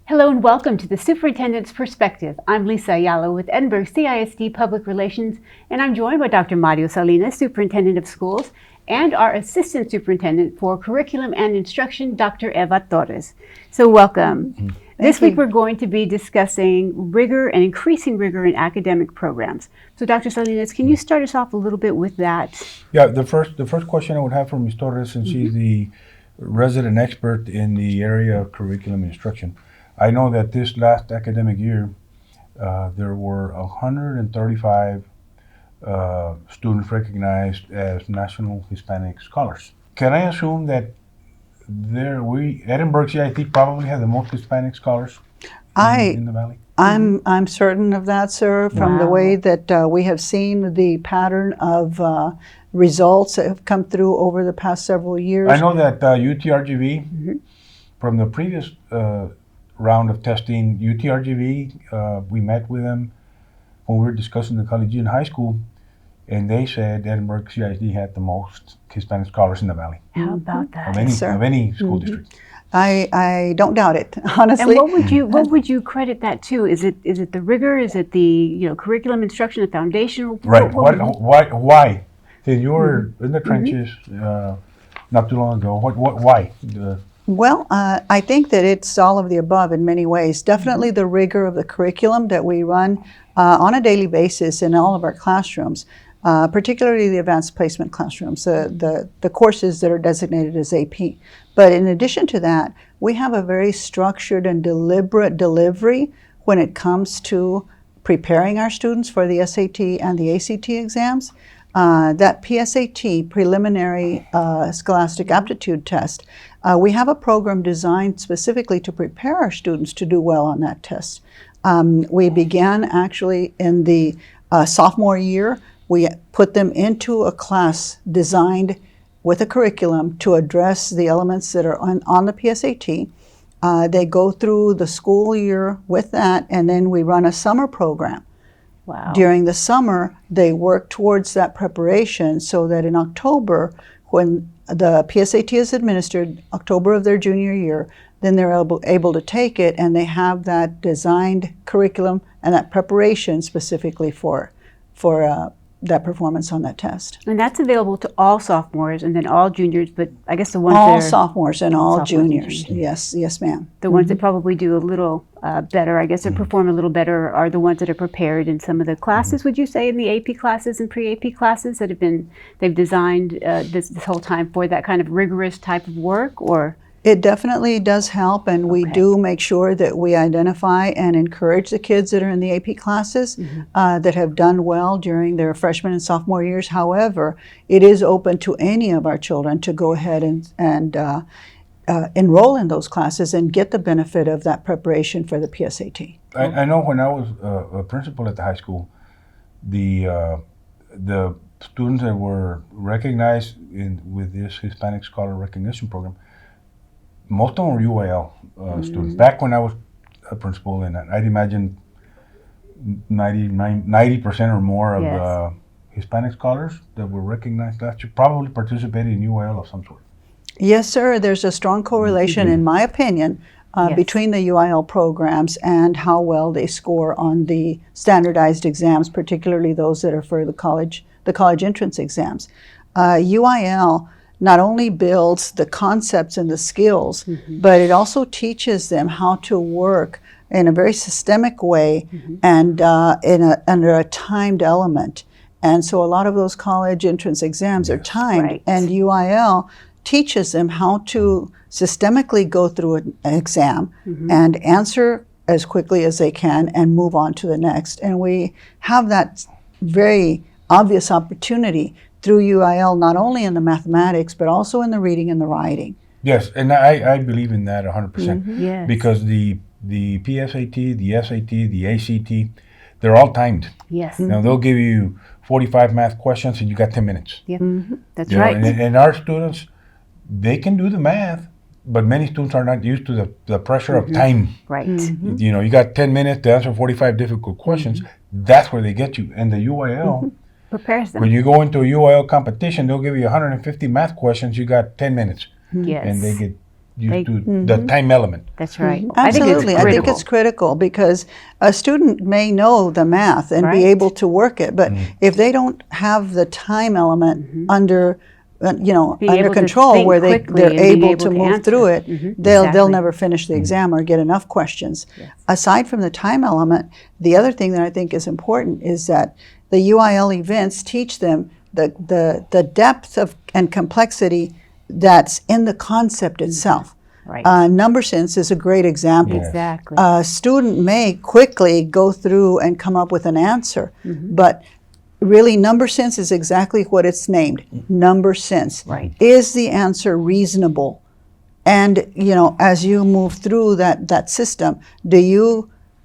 Hello and welcome to the Superintendent's Perspective. I'm Lisa Ayala with Edinburgh CISD Public Relations, and I'm joined by Dr. Mario Salinas, Superintendent of Schools, and our Assistant Superintendent for Curriculum and Instruction, Dr. Eva Torres. So welcome. This week we're going to be discussing rigor and increasing rigor in academic programs. So Dr. Salinas, can you start us off a little bit with that? Yeah, the first question I would have for Ms. Torres, since she's the resident expert in the area of curriculum instruction. I know that this last academic year, there were 135 students recognized as National Hispanic Scholars. Can I assume that Edinburgh CISD probably have the most Hispanic scholars in the Valley? I'm certain of that, sir, from the way that we have seen the pattern of results that have come through over the past several years. I know that UTRGV, from the previous round of testing, UTRGV, we met with them when we were discussing the collegiate and high school, and they said Edinburgh CISD had the most Hispanic scholars in the Valley. How about that? Of any school district. I don't doubt it, honestly. And what would you credit that to? Is it the rigor? Is it the curriculum instruction, the foundational? Right. Why? Since you were in the trenches not too long ago, why? Well, I think that it's all of the above in many ways. Definitely the rigor of the curriculum that we run on a daily basis in all of our classrooms, particularly the advanced placement classrooms, the courses that are designated as AP. But in addition to that, we have a very structured and deliberate delivery when it comes to preparing our students for the SAT and the ACT exams. That PSAT, Preliminary Scholastic Aptitude Test, we have a program designed specifically to prepare our students to do well on that test. We began actually in the sophomore year. We put them into a class designed with a curriculum to address the elements that are on the PSAT. They go through the school year with that, and then we run a summer program. Wow. During the summer, they work towards that preparation so that in October, when the PSAT is administered, October of their junior year, then they're able to take it, and they have that designed curriculum and that preparation specifically for that performance on that test. And that's available to all sophomores and then all juniors, but I guess the ones all sophomores and all juniors. Yes, ma'am. The ones that probably do a little better, I guess, or perform a little better are the ones that are prepared in some of the classes, would you say, in the AP classes and pre-AP classes that they've designed this whole time for that kind of rigorous type of work, or? It definitely does help, and we do make sure that we identify and encourage the kids that are in the AP classes that have done well during their freshman and sophomore years. However, it is open to any of our children to go ahead and enroll in those classes and get the benefit of that preparation for the PSAT. I know when I was a principal at the high school, the students that were recognized with this Hispanic Scholar Recognition Program, most of them were UIL students. Back when I was a principal, and I'd imagine 90% or more of the Hispanic scholars that were recognized last year probably participated in UIL of some sort. Yes, sir. There's a strong correlation, in my opinion, between the UIL programs and how well they score on the standardized exams, particularly those that are for the college entrance exams. UIL not only builds the concepts and the skills, but it also teaches them how to work in a very systemic way and under a timed element. And so a lot of those college entrance exams are timed, and UIL teaches them how to systemically go through an exam and answer as quickly as they can and move on to the next. And we have that very obvious opportunity through UIL, not only in the mathematics, but also in the reading and the writing. Yes, and I believe in that 100%. Yes. Because the PSAT, the SAT, the ACT, they're all timed. Yes. Now they'll give you 45 math questions and you got 10 minutes. Yeah, that's right. And our students, they can do the math, but many students are not used to the pressure of time. Right. You got 10 minutes to answer 45 difficult questions. That's where they get you. And the UIL prepares them. When you go into a UIL competition, they'll give you 150 math questions. You got 10 minutes. Yes. And they get used to the time element. That's right. Absolutely. I I think it's critical because a student may know the math and be able to work it, but if they don't have the time element under under control where they're able to move through it, they'll never finish the exam or get enough questions. Yes. Aside from the time element, the other thing that I think is important is that the UIL events teach them the depth of and complexity that's in the concept itself. Right. Number sense is a great example. Yes. Exactly. A student may quickly go through and come up with an answer, but really number sense is exactly what it's named, number sense. Right. Is the answer reasonable? And as you move through that system,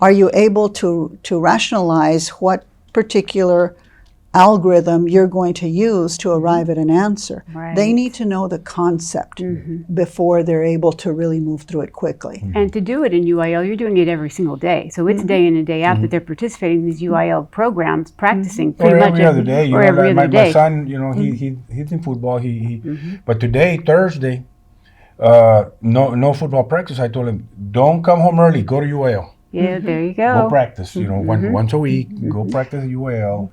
are you able to rationalize what particular algorithm you're going to use to arrive at an answer? Right. They need to know the concept before they're able to really move through it quickly. And to do it in UIL, you're doing it every single day. So it's day in and day out that they're participating in these UIL programs, practicing pretty much every other day. Or every other day. My son, he's in football. But today, Thursday, no football practice. I told him, don't come home early. Go to UIL. Yeah, there you go. Go practice. Once a week, go practice at UIL.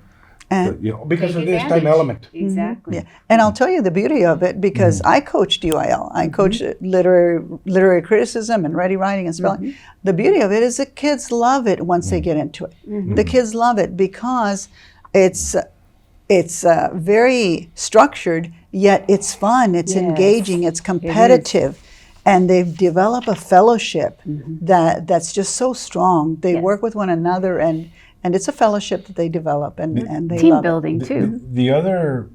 Because of this time element. Exactly. Yeah. And I'll tell you the beauty of it, because I coached UIL. I coached literary criticism and ready writing and spelling. The beauty of it is the kids love it once they get into it. The kids love it because it's very structured, yet it's fun, it's engaging, it's competitive. And they've developed a fellowship that's just so strong. They work with one another, and it's a fellowship that they develop, and they team love building it. too. The other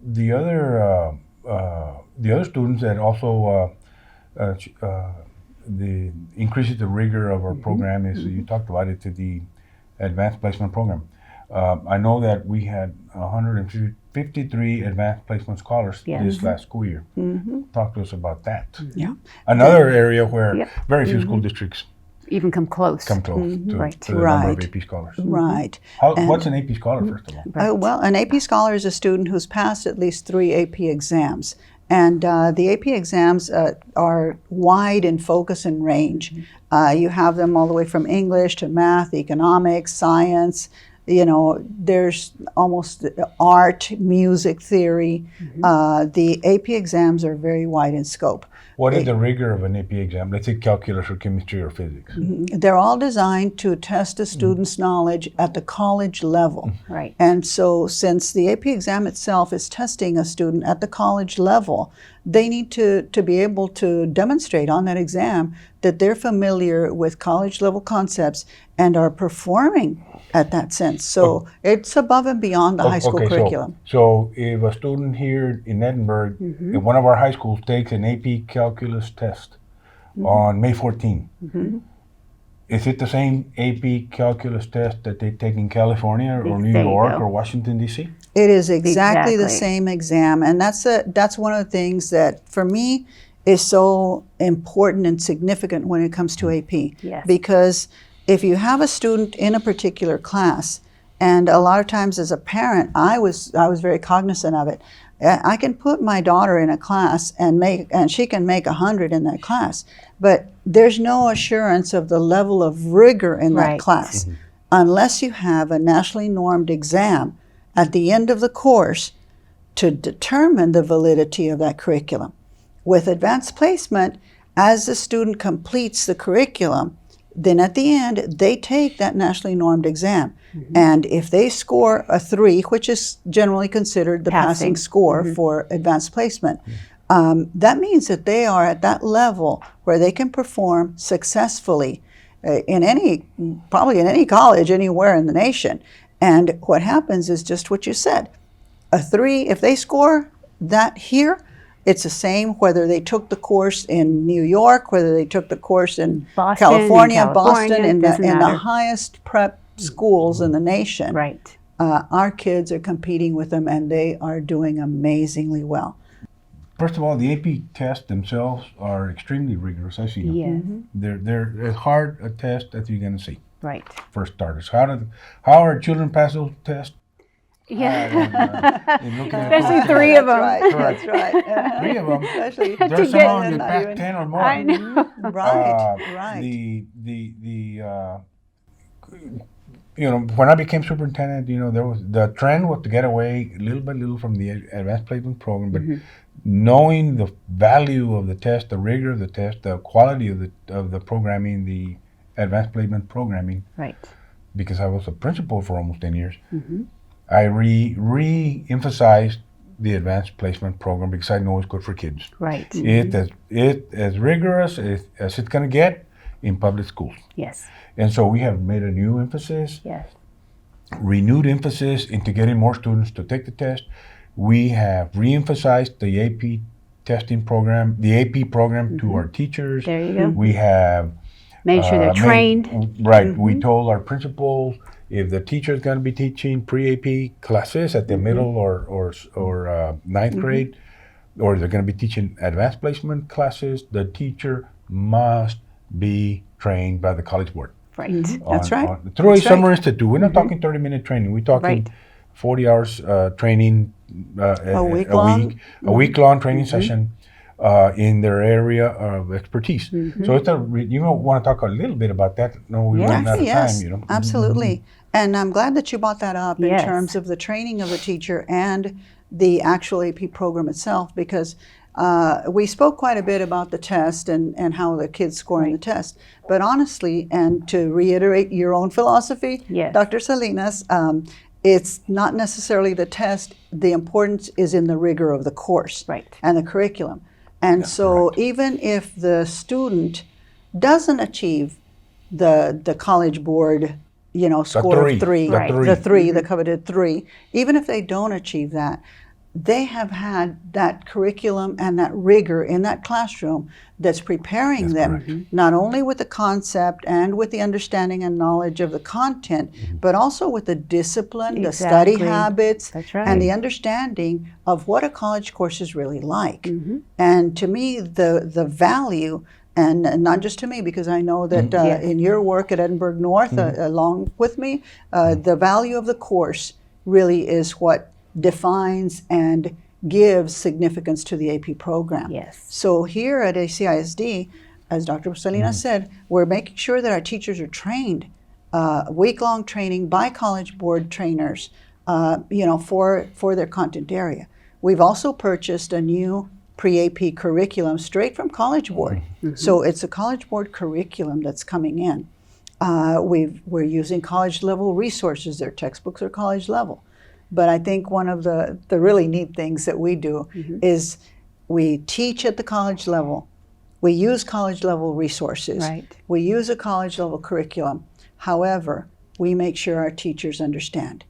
students that also the increases the rigor of our program is you talked about it, to the advanced placement program. I know that we had 153 advanced placement scholars this last school year. Talk to us about that. Yeah. Another area where very few school districts even come close. to the number of AP scholars. Right. What's an AP scholar, first of all? Well, an AP scholar is a student who's passed at least 3 AP exams. And the AP exams are wide in focus and range. You have them all the way from English to math, economics, science. There's almost art, music, theory. The AP exams are very wide in scope. What is the rigor of an AP exam? Let's say calculus or chemistry or physics. They're all designed to test a student's knowledge at the college level. Right. And so since the AP exam itself is testing a student at the college level, they need to be able to demonstrate on that exam that they're familiar with college level concepts and are performing at that sense. So it's above and beyond the high school curriculum. So if a student here in Edinburg, in one of our high schools, takes an AP calculus test on May 14, is it the same AP calculus test that they take in California or New York or Washington, D.C.? It is exactly the same exam. And that's one of the things that, for me, is so important and significant when it comes to AP. Yes. Because if you have a student in a particular class, and a lot of times as a parent, I was very cognizant of it. I can put my daughter in a class and she can make 100 in that class, but there's no assurance of the level of rigor in that class unless you have a nationally normed exam at the end of the course to determine the validity of that curriculum. With advanced placement, as the student completes the curriculum, then at the end, they take that nationally normed exam. And if they score a 3, which is generally considered the passing score for advanced placement, that means that they are at that level where they can perform successfully probably in any college anywhere in the nation. And what happens is just what you said. A 3, if they score that here, it's the same whether they took the course in New York, whether they took the course in California, Boston, in the highest prep schools in the nation. Right. Our kids are competing with them, and they are doing amazingly well. First of all, the AP tests themselves are extremely rigorous. I've seen them. Yeah. They're as hard a test as you're going to see. Right. For starters, how are children pass those tests? Yeah. in looking at Especially those- three of them. That's right. Correct. That's right. Uh-huh. 3 of them. Especially There's get- some that not pack even- 10 or more. I know. Right. Right. When I became superintendent, there was the trend was to get away little by little from the advanced placement program, but knowing the value of the test, the rigor of the test, the quality of the programming, the advanced placement programming, Right. because I was a principal for almost 10 years, I re-emphasized the advanced placement program because I know it's good for kids. Right. It's as rigorous as it's going to get in public schools. Yes. And so we have made a new emphasis, Yes. renewed emphasis into getting more students to take the test. We have re-emphasized the AP testing program, the AP program to our teachers. There you go. We have Made sure they're trained. Right. We told our principals if the teacher is going to be teaching pre-AP classes at the middle or ninth grade, or they're going to be teaching advanced placement classes, the teacher must be trained by the College Board. Right. That's right. Through a That's summer institute. We're not talking 30-minute training. We're talking Right. 40 hours training A week long? a week-long training session in their area of expertise. So it's you want to talk a little bit about that? No, we run out of Yes, time. absolutely. And I'm glad that you brought that up in Yes. terms of the training of the teacher and the actual AP program itself, because we spoke quite a bit about the test and how the kids score on the test. But honestly, and to reiterate your own philosophy, Yes. Dr. Salinas, it's not necessarily the test. The importance is in the rigor of the course Right. and the curriculum. And so even if the student doesn't achieve the College Board, score of 3, Right. the coveted 3, even if they don't achieve that, they have had that curriculum and that rigor in that classroom that's preparing them not only with the concept and with the understanding and knowledge of the content, but also with the discipline, the study Exactly. habits, That's right. and the understanding of what a college course is really like. And to me, the value, and not just to me, because I know that Yes. in your work at Edinburg North, along with me, the value of the course really is what defines and gives significance to the AP program. Yes. So here at ACISD, as Dr. Salinas said, we're making sure that our teachers are trained, week-long training by College Board trainers, for their content area. We've also purchased a new pre-AP curriculum straight from College Board. So it's a College Board curriculum that's coming in. We're using college level resources. Their textbooks are college level. But I think one of the really neat things that we do is we teach at the college level. We use college level resources. Right. We use a college level curriculum. However, we make sure our teachers understand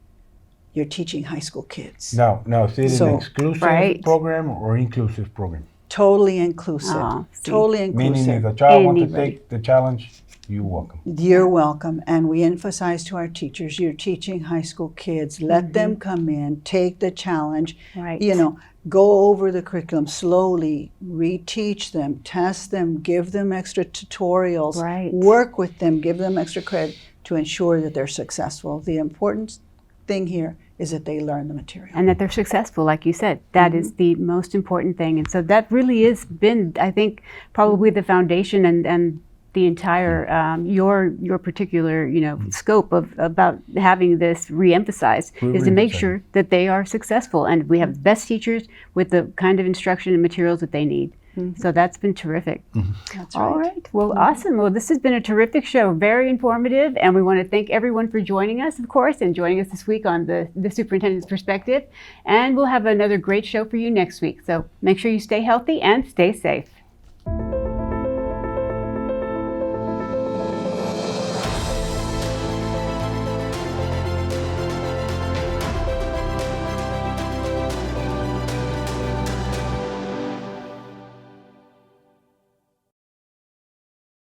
you're teaching high school kids. Now, is it So- an exclusive Right. program or inclusive program? Totally inclusive. Oh, see. Totally Meaning inclusive. if a child wants to Anybody. take the challenge, you're welcome. You're welcome. And we emphasize to our teachers, you're teaching high school kids. Let them come in, take the challenge. Right. Go over the curriculum slowly, reteach them, test them, give them extra tutorials, Right. work with them, give them extra credit to ensure that they're successful. The important thing here is that they learn the material. And that they're successful, like you said. That is the most important thing. And so that really has been, I think, probably the foundation and the entire your particular scope of about having this re-emphasized is to make sure that they are successful, and we have the best teachers with the kind of instruction and materials that they need. So that's been terrific. That's right. All right. Well, awesome. Well, this has been a terrific show, very informative, and we want to thank everyone for joining us, of course, and joining us this week on the Superintendent's Perspective. And we'll have another great show for you next week. So make sure you stay healthy and stay safe.